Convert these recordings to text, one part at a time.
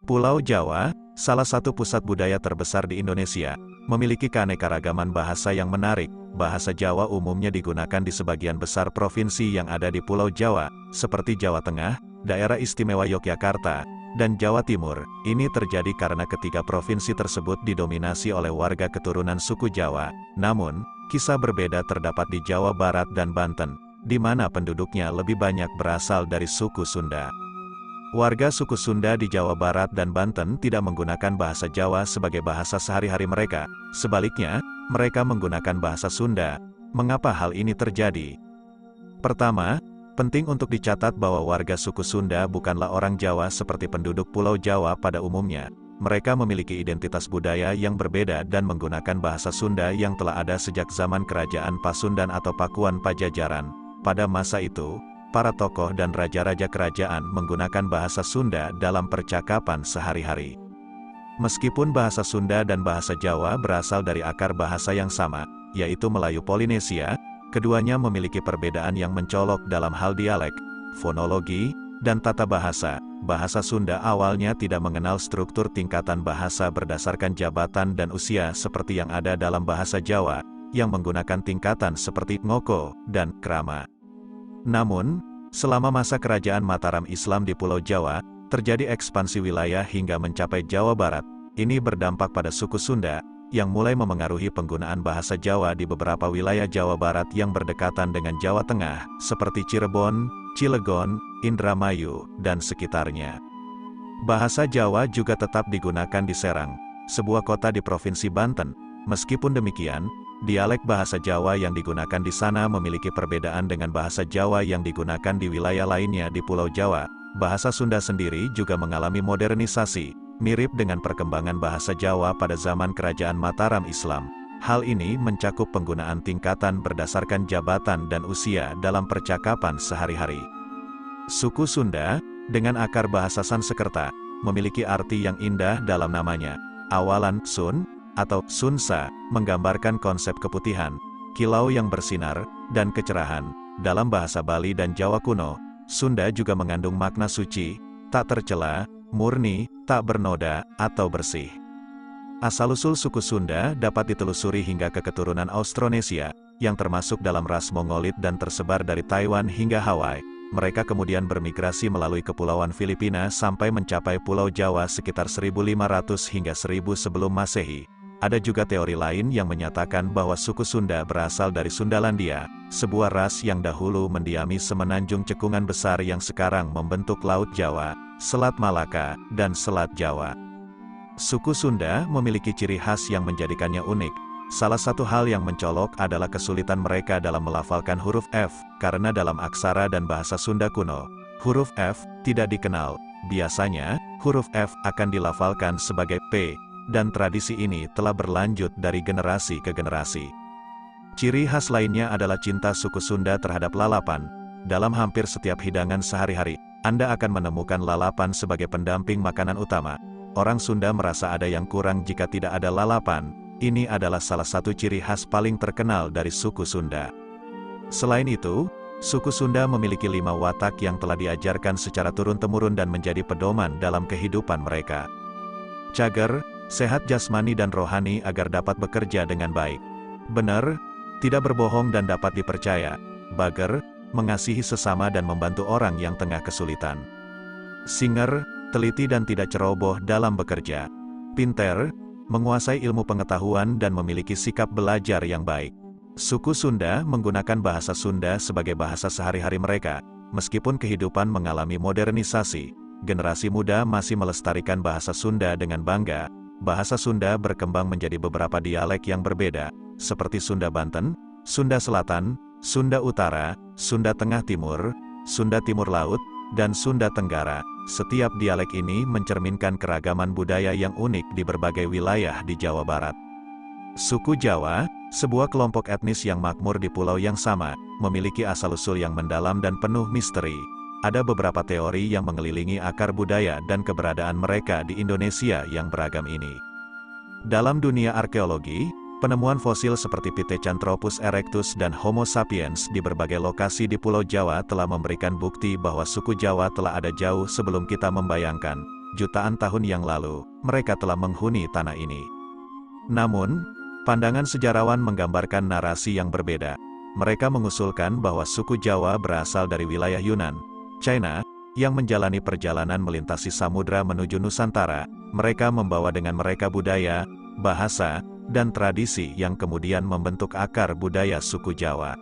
Pulau Jawa, salah satu pusat budaya terbesar di Indonesia, memiliki keanekaragaman bahasa yang menarik. Bahasa Jawa umumnya digunakan di sebagian besar provinsi yang ada di Pulau Jawa, seperti Jawa Tengah, Daerah Istimewa Yogyakarta, dan Jawa Timur. Ini terjadi karena ketiga provinsi tersebut didominasi oleh warga keturunan suku Jawa. Namun, kisah berbeda terdapat di Jawa Barat dan Banten, di mana penduduknya lebih banyak berasal dari suku Sunda. Warga suku Sunda di Jawa Barat dan Banten tidak menggunakan bahasa Jawa sebagai bahasa sehari-hari mereka. Sebaliknya, mereka menggunakan bahasa Sunda. Mengapa hal ini terjadi? Pertama, penting untuk dicatat bahwa warga suku Sunda bukanlah orang Jawa seperti penduduk Pulau Jawa pada umumnya. Mereka memiliki identitas budaya yang berbeda dan menggunakan bahasa Sunda yang telah ada sejak zaman Kerajaan Pasundan atau Pakuan Pajajaran. Pada masa itu, para tokoh dan raja-raja kerajaan menggunakan bahasa Sunda dalam percakapan sehari-hari. Meskipun bahasa Sunda dan bahasa Jawa berasal dari akar bahasa yang sama, yaitu Melayu Polinesia, keduanya memiliki perbedaan yang mencolok dalam hal dialek, fonologi, dan tata bahasa. Bahasa Sunda awalnya tidak mengenal struktur tingkatan bahasa berdasarkan jabatan dan usia seperti yang ada dalam bahasa Jawa, yang menggunakan tingkatan seperti ngoko dan krama. Namun, selama masa kerajaan Mataram Islam di Pulau Jawa, terjadi ekspansi wilayah hingga mencapai Jawa Barat. Ini berdampak pada suku Sunda, yang mulai memengaruhi penggunaan bahasa Jawa di beberapa wilayah Jawa Barat yang berdekatan dengan Jawa Tengah, seperti Cirebon, Cilegon, Indramayu, dan sekitarnya. Bahasa Jawa juga tetap digunakan di Serang, sebuah kota di Provinsi Banten. Meskipun demikian, dialek bahasa Jawa yang digunakan di sana memiliki perbedaan dengan bahasa Jawa yang digunakan di wilayah lainnya di Pulau Jawa. Bahasa Sunda sendiri juga mengalami modernisasi, mirip dengan perkembangan bahasa Jawa pada zaman Kerajaan Mataram Islam. Hal ini mencakup penggunaan tingkatan berdasarkan jabatan dan usia dalam percakapan sehari-hari. Suku Sunda, dengan akar bahasa Sansekerta, memiliki arti yang indah dalam namanya. Awalan Sun, atau Sunsa, menggambarkan konsep keputihan, kilau yang bersinar, dan kecerahan. Dalam bahasa Bali dan Jawa kuno, Sunda juga mengandung makna suci, tak tercela, murni, tak bernoda, atau bersih. Asal-usul suku Sunda dapat ditelusuri hingga ke keturunan Austronesia, yang termasuk dalam ras Mongolit dan tersebar dari Taiwan hingga Hawaii. Mereka kemudian bermigrasi melalui Kepulauan Filipina sampai mencapai Pulau Jawa sekitar 1500 hingga 1000 sebelum Masehi. Ada juga teori lain yang menyatakan bahwa suku Sunda berasal dari Sundalandia, sebuah ras yang dahulu mendiami semenanjung cekungan besar yang sekarang membentuk Laut Jawa, Selat Malaka, dan Selat Jawa. Suku Sunda memiliki ciri khas yang menjadikannya unik. Salah satu hal yang mencolok adalah kesulitan mereka dalam melafalkan huruf F, karena dalam aksara dan bahasa Sunda kuno, huruf F tidak dikenal. Biasanya, huruf F akan dilafalkan sebagai P, dan tradisi ini telah berlanjut dari generasi ke generasi. Ciri khas lainnya adalah cinta suku Sunda terhadap lalapan. Dalam hampir setiap hidangan sehari-hari, Anda akan menemukan lalapan sebagai pendamping makanan utama. Orang Sunda merasa ada yang kurang jika tidak ada lalapan. Ini adalah salah satu ciri khas paling terkenal dari suku Sunda. Selain itu, suku Sunda memiliki 5 watak yang telah diajarkan secara turun-temurun dan menjadi pedoman dalam kehidupan mereka. Cager, sehat jasmani dan rohani agar dapat bekerja dengan baik. Benar, tidak berbohong dan dapat dipercaya. Bager, mengasihi sesama dan membantu orang yang tengah kesulitan. Singer, teliti dan tidak ceroboh dalam bekerja. Pinter, menguasai ilmu pengetahuan dan memiliki sikap belajar yang baik. Suku Sunda menggunakan bahasa Sunda sebagai bahasa sehari-hari mereka. Meskipun kehidupan mengalami modernisasi, generasi muda masih melestarikan bahasa Sunda dengan bangga. Bahasa Sunda berkembang menjadi beberapa dialek yang berbeda, seperti Sunda Banten, Sunda Selatan, Sunda Utara, Sunda Tengah Timur, Sunda Timur Laut, dan Sunda Tenggara. Setiap dialek ini mencerminkan keragaman budaya yang unik di berbagai wilayah di Jawa Barat. Suku Jawa, sebuah kelompok etnis yang makmur di pulau yang sama, memiliki asal-usul yang mendalam dan penuh misteri. Ada beberapa teori yang mengelilingi akar budaya dan keberadaan mereka di Indonesia yang beragam ini. Dalam dunia arkeologi, penemuan fosil seperti Pithecanthropus erectus dan Homo sapiens di berbagai lokasi di Pulau Jawa telah memberikan bukti bahwa suku Jawa telah ada jauh sebelum kita membayangkan. jutaan tahun yang lalu, mereka telah menghuni tanah ini. Namun, pandangan sejarawan menggambarkan narasi yang berbeda. Mereka mengusulkan bahwa suku Jawa berasal dari wilayah Yunan, China, yang menjalani perjalanan melintasi samudra menuju Nusantara. Mereka membawa dengan mereka budaya, bahasa, dan tradisi yang kemudian membentuk akar budaya suku Jawa.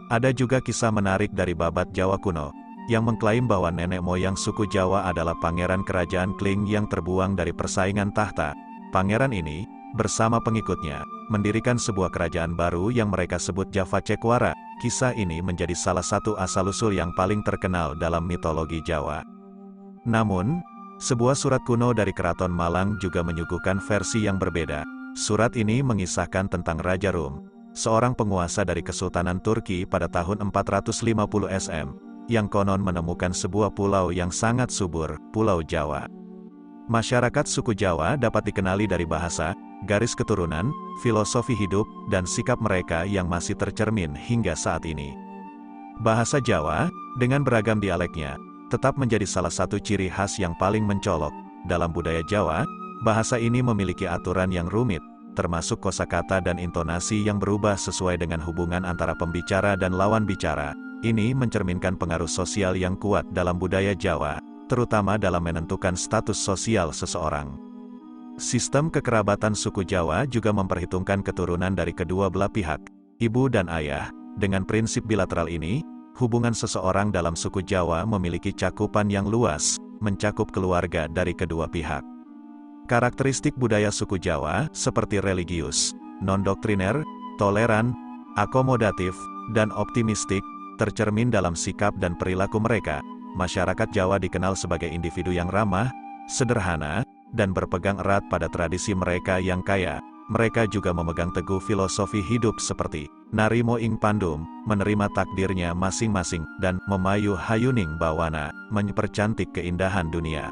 Ada juga kisah menarik dari Babat Jawa kuno, yang mengklaim bahwa nenek moyang suku Jawa adalah pangeran kerajaan Kling yang terbuang dari persaingan tahta. Pangeran ini, bersama pengikutnya, mendirikan sebuah kerajaan baru yang mereka sebut Java Cekwara. Kisah ini menjadi salah satu asal-usul yang paling terkenal dalam mitologi Jawa. Namun, sebuah surat kuno dari Keraton Malang juga menyuguhkan versi yang berbeda. Surat ini mengisahkan tentang Raja Rum, seorang penguasa dari Kesultanan Turki pada tahun 450 SM, yang konon menemukan sebuah pulau yang sangat subur, Pulau Jawa. Masyarakat suku Jawa dapat dikenali dari bahasa, garis keturunan, filosofi hidup, dan sikap mereka yang masih tercermin hingga saat ini. Bahasa Jawa, dengan beragam dialeknya, tetap menjadi salah satu ciri khas yang paling mencolok. Dalam budaya Jawa, bahasa ini memiliki aturan yang rumit, termasuk kosakata dan intonasi yang berubah sesuai dengan hubungan antara pembicara dan lawan bicara. Ini mencerminkan pengaruh sosial yang kuat dalam budaya Jawa, terutama dalam menentukan status sosial seseorang. Sistem kekerabatan suku Jawa juga memperhitungkan keturunan dari kedua belah pihak, ibu dan ayah. Dengan prinsip bilateral ini, hubungan seseorang dalam suku Jawa memiliki cakupan yang luas, mencakup keluarga dari kedua pihak. Karakteristik budaya suku Jawa, seperti religius, non-doktriner, toleran, akomodatif, dan optimistik, tercermin dalam sikap dan perilaku mereka. Masyarakat Jawa dikenal sebagai individu yang ramah, sederhana, dan berpegang erat pada tradisi mereka yang kaya. Mereka juga memegang teguh filosofi hidup seperti narimo ing pandum, menerima takdirnya masing-masing, dan memayu hayuning bawana, mempercantik keindahan dunia.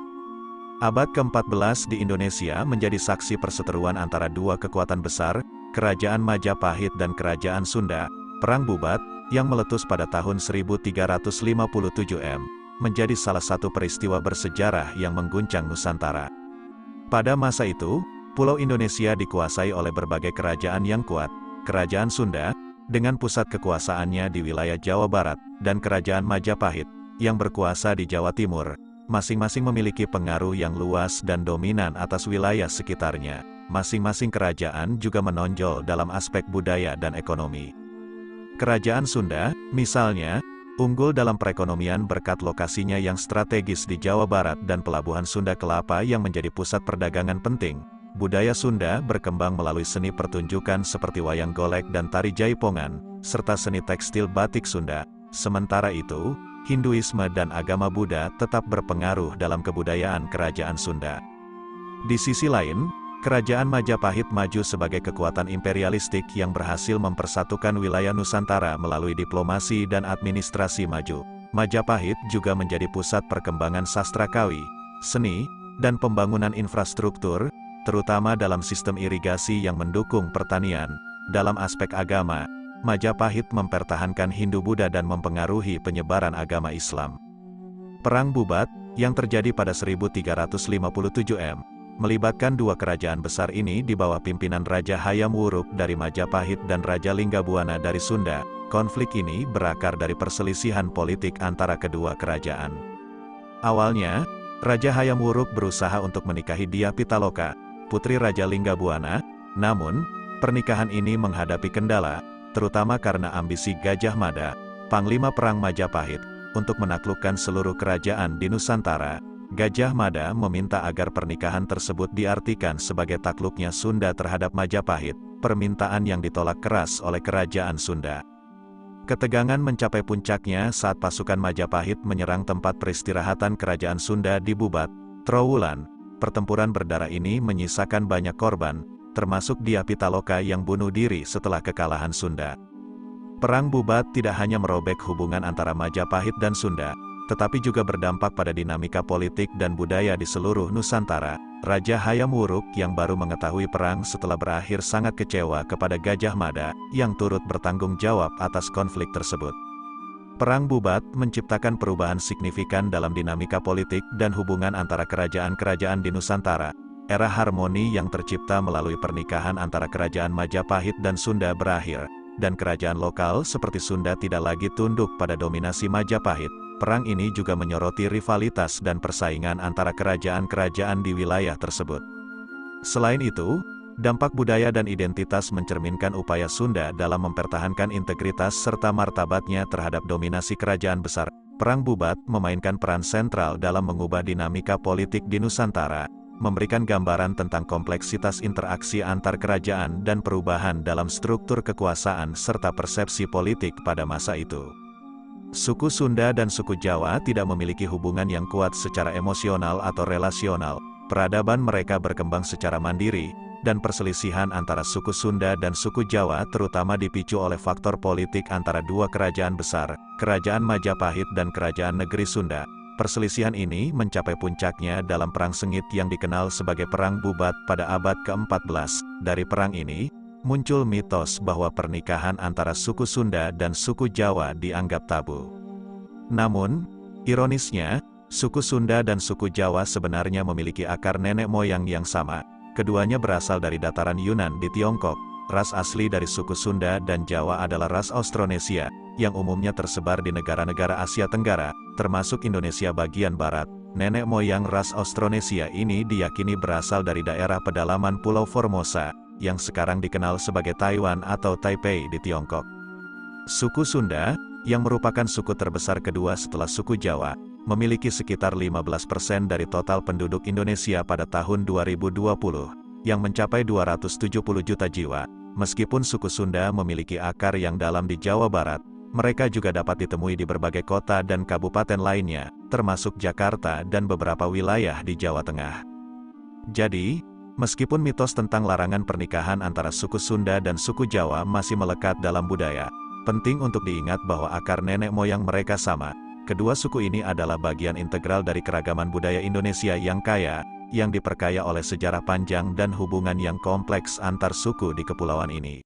Abad ke-14 di Indonesia menjadi saksi perseteruan antara dua kekuatan besar, Kerajaan Majapahit dan Kerajaan Sunda. Perang Bubat, yang meletus pada tahun 1357 M, menjadi salah satu peristiwa bersejarah yang mengguncang Nusantara. Pada masa itu, Pulau Indonesia dikuasai oleh berbagai kerajaan yang kuat. Kerajaan Sunda, dengan pusat kekuasaannya di wilayah Jawa Barat, dan Kerajaan Majapahit, yang berkuasa di Jawa Timur, masing-masing memiliki pengaruh yang luas dan dominan atas wilayah sekitarnya. Masing-masing kerajaan juga menonjol dalam aspek budaya dan ekonomi. Kerajaan Sunda, misalnya, unggul dalam perekonomian berkat lokasinya yang strategis di Jawa Barat dan pelabuhan Sunda Kelapa yang menjadi pusat perdagangan penting. Budaya Sunda berkembang melalui seni pertunjukan seperti wayang golek dan tari jaipongan, serta seni tekstil batik Sunda. Sementara itu, Hinduisme dan agama Buddha tetap berpengaruh dalam kebudayaan kerajaan Sunda. Di sisi lain, Kerajaan Majapahit maju sebagai kekuatan imperialistik yang berhasil mempersatukan wilayah Nusantara melalui diplomasi dan administrasi maju. Majapahit juga menjadi pusat perkembangan sastra kawi, seni, dan pembangunan infrastruktur, terutama dalam sistem irigasi yang mendukung pertanian. Dalam aspek agama, Majapahit mempertahankan Hindu-Buddha dan mempengaruhi penyebaran agama Islam. Perang Bubat, yang terjadi pada 1357 M, melibatkan dua kerajaan besar ini di bawah pimpinan Raja Hayam Wuruk dari Majapahit dan Raja Linggabuana dari Sunda. Konflik ini berakar dari perselisihan politik antara kedua kerajaan. Awalnya, Raja Hayam Wuruk berusaha untuk menikahi Dia Pitaloka, putri Raja Linggabuana, namun, pernikahan ini menghadapi kendala, terutama karena ambisi Gajah Mada, Panglima Perang Majapahit, untuk menaklukkan seluruh kerajaan di Nusantara. Gajah Mada meminta agar pernikahan tersebut diartikan sebagai takluknya Sunda terhadap Majapahit, permintaan yang ditolak keras oleh kerajaan Sunda. Ketegangan mencapai puncaknya saat pasukan Majapahit menyerang tempat peristirahatan kerajaan Sunda di Bubat, Trowulan. Pertempuran berdarah ini menyisakan banyak korban, termasuk Dia Pitaloka yang bunuh diri setelah kekalahan Sunda. Perang Bubat tidak hanya merobek hubungan antara Majapahit dan Sunda, tetapi juga berdampak pada dinamika politik dan budaya di seluruh Nusantara. Raja Hayam Wuruk yang baru mengetahui perang setelah berakhir sangat kecewa kepada Gajah Mada, yang turut bertanggung jawab atas konflik tersebut. Perang Bubat menciptakan perubahan signifikan dalam dinamika politik dan hubungan antara kerajaan-kerajaan di Nusantara. Era harmoni yang tercipta melalui pernikahan antara kerajaan Majapahit dan Sunda berakhir, dan kerajaan lokal seperti Sunda tidak lagi tunduk pada dominasi Majapahit. Perang ini juga menyoroti rivalitas dan persaingan antara kerajaan-kerajaan di wilayah tersebut. Selain itu, dampak budaya dan identitas mencerminkan upaya Sunda dalam mempertahankan integritas serta martabatnya terhadap dominasi kerajaan besar. Perang Bubat memainkan peran sentral dalam mengubah dinamika politik di Nusantara, memberikan gambaran tentang kompleksitas interaksi antar kerajaan dan perubahan dalam struktur kekuasaan serta persepsi politik pada masa itu. Suku Sunda dan suku Jawa tidak memiliki hubungan yang kuat secara emosional atau relasional. Peradaban mereka berkembang secara mandiri, dan perselisihan antara suku Sunda dan suku Jawa terutama dipicu oleh faktor politik antara dua kerajaan besar, Kerajaan Majapahit dan Kerajaan Negeri Sunda. Perselisihan ini mencapai puncaknya dalam Perang Sengit yang dikenal sebagai Perang Bubat pada abad ke-14. Dari perang ini, muncul mitos bahwa pernikahan antara suku Sunda dan suku Jawa dianggap tabu. Namun, ironisnya, suku Sunda dan suku Jawa sebenarnya memiliki akar nenek moyang yang sama. Keduanya berasal dari dataran Yunan di Tiongkok. Ras asli dari suku Sunda dan Jawa adalah ras Austronesia, yang umumnya tersebar di negara-negara Asia Tenggara, termasuk Indonesia bagian barat. Nenek moyang ras Austronesia ini diyakini berasal dari daerah pedalaman Pulau Formosa, yang sekarang dikenal sebagai Taiwan atau Taipei di Tiongkok. Suku Sunda, yang merupakan suku terbesar kedua setelah suku Jawa, memiliki sekitar 15% dari total penduduk Indonesia pada tahun 2020, yang mencapai 270 juta jiwa. Meskipun suku Sunda memiliki akar yang dalam di Jawa Barat, mereka juga dapat ditemui di berbagai kota dan kabupaten lainnya, termasuk Jakarta dan beberapa wilayah di Jawa Tengah. Jadi, meskipun mitos tentang larangan pernikahan antara suku Sunda dan suku Jawa masih melekat dalam budaya, penting untuk diingat bahwa akar nenek moyang mereka sama. Kedua suku ini adalah bagian integral dari keragaman budaya Indonesia yang kaya, yang diperkaya oleh sejarah panjang dan hubungan yang kompleks antar suku di kepulauan ini.